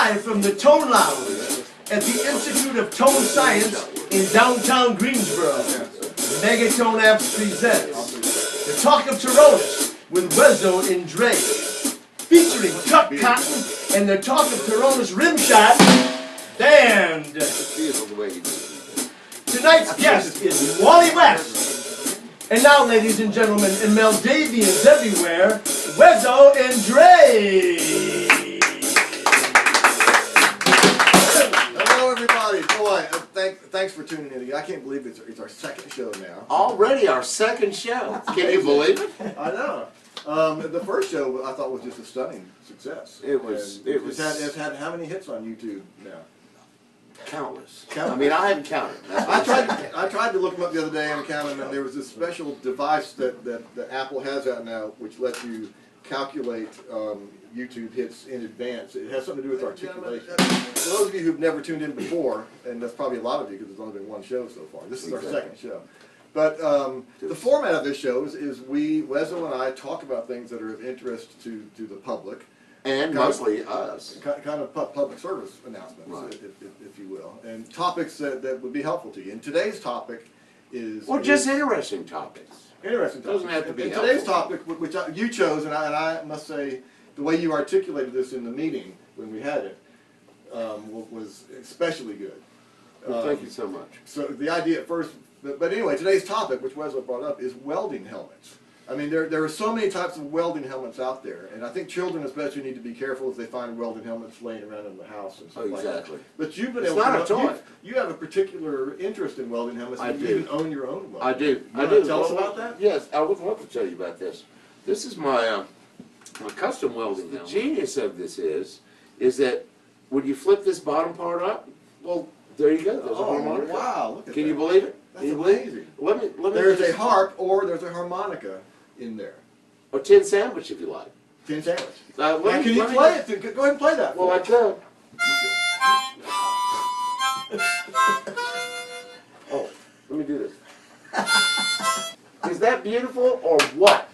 live from the Tone Lounge at the Institute of Tone Science in downtown Greensboro. Megatone Amps presents the Talk of Teronus with Wezo Drave, featuring Chuck Cotten and the Talk of Teronus Rimshot Band. Tonight's guest is Wally West. And now, ladies and gentlemen, and Maldavians everywhere, Wezo Drave. Hello, everybody. Boy, thanks for tuning in. I can't believe it's our second show now. Already our second show. Can you believe it? I know. The first show I thought was just a stunning success. It's had how many hits on YouTube now? Countless. I mean, I haven't counted. I tried to look them up the other day and count them, and there was this special device that Apple has out now, which lets you calculate YouTube hits in advance. It has something to do with articulation. For those of you who've never tuned in before, and that's probably a lot of you because there's only been one show so far. This is our second show. But the format of this show is we, Wezo and I, talk about things that are of interest to the public. And mostly us. Kind of public service announcements, right, if you will. And topics that would be helpful to you. And today's topic is... Well, just interesting topics. Interesting topics. Doesn't have to be and helpful. Today's topic, which you chose, and I must say, the way you articulated this in the meeting when we had it, was especially good. Well, thank you so much. So the idea at first, but anyway, today's topic, which Wezo brought up, is welding helmets. I mean, there are so many types of welding helmets out there, and I think children especially need to be careful if they find welding helmets laying around in the house and stuff like that. Exactly. But you've been it's able not to, a toy. You have a particular interest in welding helmets. I and do. You even own your own one. I do. You want to tell us about that? Yes, I would love to tell you about this. This is my custom welding helmet. The genius of this is that when you flip this bottom part up, well, there you go. There's a harmonica. Wow! Look at Can that. you believe it? That's amazing. Let me. There's a harp or there's a harmonica in there. Or tin sandwich, if you like. Tin sandwich. Now, Can you play it? Go ahead and play that. Well, I could. Oh, let me do this. Is that beautiful or what?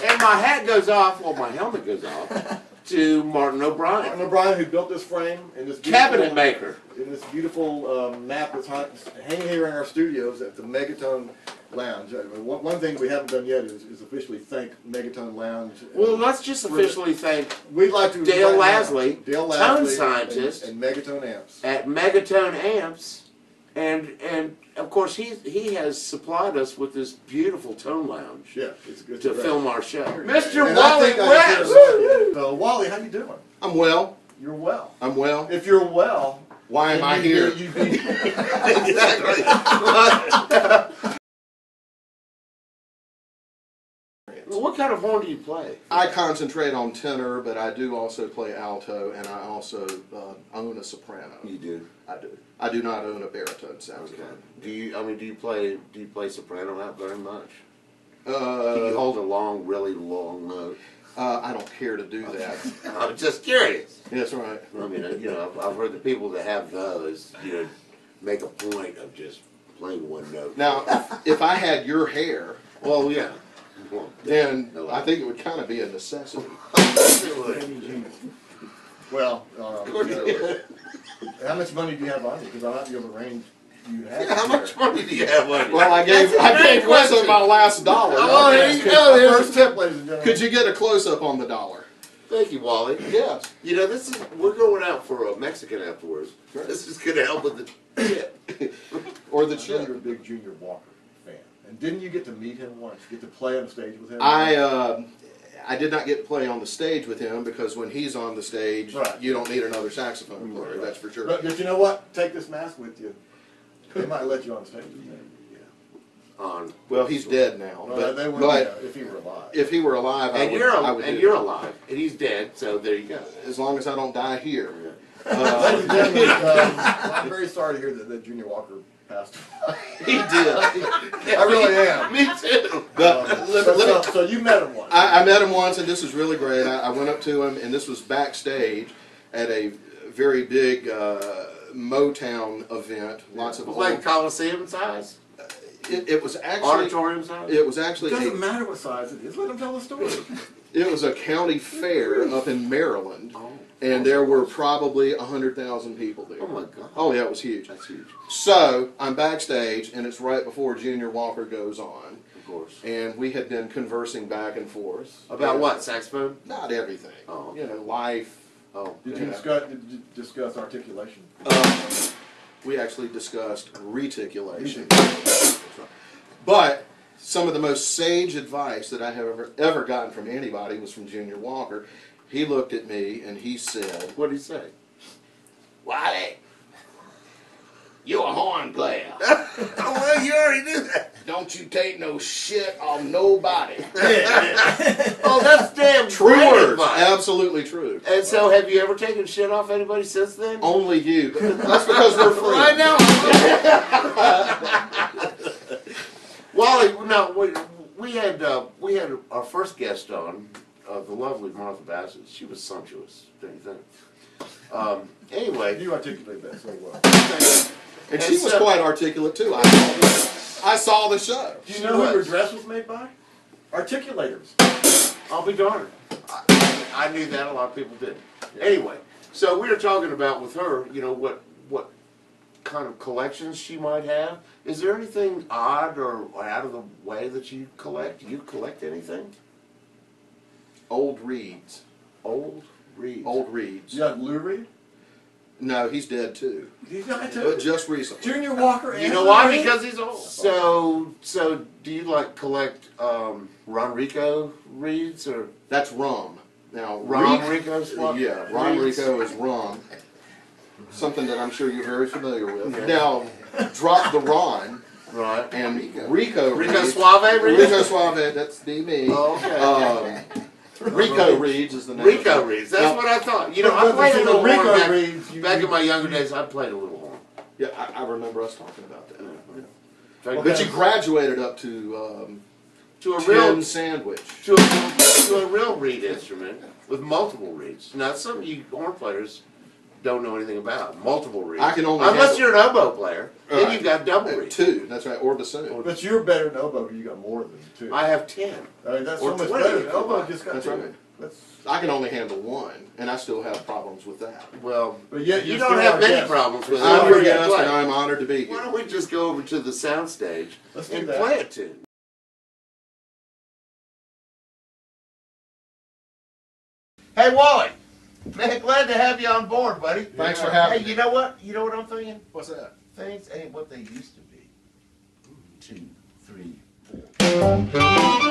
And my hat goes off, well, my helmet goes off, to Martin O'Brien. Martin O'Brien, who built this frame in this cabinet maker. In this beautiful map that's hanging here in our studios at the Megatone Lounge. One thing we haven't done yet is officially thank Megatone Lounge. Well, let's just officially thank we'd like to Dale Lasley, tone scientist, and Megatone Amps. At Megatone Amps, and of course he has supplied us with this beautiful tone lounge. Yeah, it's good to film our show. Mr. And Wally West. So Wally, how you doing? I'm well. You're well. I'm well. If you're well, why am I here? Exactly. Well, what kind of horn do you play? I concentrate on tenor, but I do also play alto, and I also own a soprano. You do? I do. I do not own a baritone saxophone. Okay. Do you play soprano not very much? Can you hold a really long note? I don't care to do that. I'm just curious. That's right. I mean, I've heard the people that have those, make a point of just playing one note. Now, if I had your hair, well, yeah. Then I think it would kind of be a necessity. Well, how much money do you have on you? Because I might be able to range you have. Yeah, how much money do you have on you? Well, I gave Wezo my last dollar. Oh, there you go. First tip, ladies and gentlemen. Could you get a close-up on the dollar? Thank you, Wally. Yes. We're going out for a Mexican afterwards. Sure. This is going to help with the chip. Or the I know chip. you're a big Junior Walker fan. And didn't you get to meet him once? Get to play on the stage with him? I did not get to play on the stage with him because when he's on the stage, you don't need another saxophone player, that's for sure. But you know what? Take this mask with you. They might let you on stage with him. Well, he's dead now. Well, but if he were alive. If he were alive, I would. And you're alive, and he's dead, so there you go. As long as I don't die here. Ladies and gentlemen, I'm very sorry to hear that Junior Walker passed away. He did. I really am. Me too. So you met him once. I met him once, and this was really great. I went up to him, and this was backstage at a very big Motown event. Lots of like Coliseum size. It was actually Auditorium size? It was actually It doesn't matter what size it is. Let them tell the story. it was a county fair up in Maryland, Oh. and there were probably 100,000 people there. Oh my God. Oh yeah, it was huge. That's huge. So I'm backstage, and it's right before Junior Walker goes on, Of course. and we had been conversing back and forth About And what? Saxophone? Not everything. Oh, okay. You know, life. Oh. Did Yeah. you discuss articulation? We actually discussed reticulation. But some of the most sage advice that I have ever gotten from anybody was from Junior Walker. He looked at me and he said, What did he say? Wally, you a horn player. Oh, well, you already knew that. Don't you take no shit on nobody. Oh, that's damn True great words. advice. Absolutely true. And so, have you ever taken shit off anybody since then? Only you. That's because we're free. I know. Wally, no, we had our first guest on, the lovely Martha Bassett. She was sumptuous, don't you think? Anyway, You articulate that so well. And she was quite articulate too. I saw the show. Do you know who her dress was made by? Articulators. I'll be darned. I knew that, a lot of people didn't. Anyway, so we were talking about with her, you know, what kind of collections she might have. Is there anything odd or out of the way that you collect? Do you collect anything? Old Reeds. Old Reeds. Old Reeds. You got Lou Reed? No, he's dead too. He's not But too. just recently. Junior Walker and You know Lou why? Reed? Because he's old. So do you like collect Ronrico Reeds or That's rum. Now, Ronrico swap? Yeah, Ronrico is rum. Something that I'm sure you're very familiar with. Now, drop the Ron Right. and Rico Rico Reeds. Suave Reeds? Rico Suave, that's be me. Oh, okay. Rico Reeds is the name. Rico Reeds. That's what I thought. You know, I But played a see, the little Rico horn back, Reeds, you- back in my younger days. I played a little horn. Yeah, I remember us talking about that. Okay. But you graduated up to To a tin real sandwich. to a real reed instrument with multiple reeds. Now, some of you horn players don't know anything about multiple reeds. I can only unless handle- you're an oboe player. Then Right. you've got double reeds. Two, that's right, or bassoon. But you're better than oboe because you got more than two. I have 10. I mean, that's or so much 20 better. if you Oboe like. just got That's two. right. That's, I can only handle one, and I still have problems with that. Well, but yet you you're don't still have our many guest. problems with it. I'm I'm your your guest, guest, play. and I'm honored to be Why here. don't we just go over to the sound stage Let's do and that. play a tune? Hey, Wally. Man, glad to have you on board, buddy. Thanks for having Hey, me. you know what? You know what I'm thinking? What's that? Things ain't what they used to be. 2, 3, 4.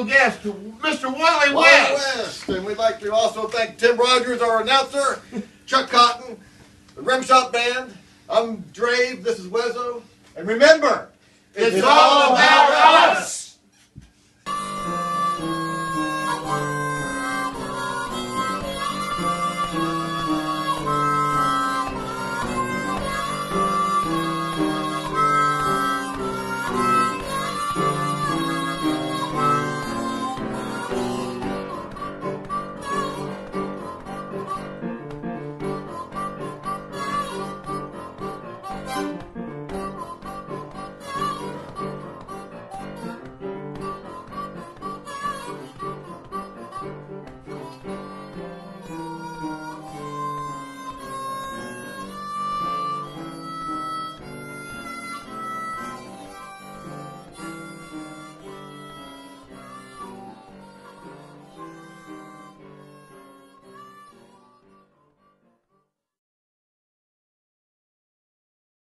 Guest, Mr. Wally Wally West. West. And we'd like to also thank Tim Rogers, our announcer, Chuck Cotten, the Rimshot Band. I'm Drave, this is Wezo. And remember, It's all about us.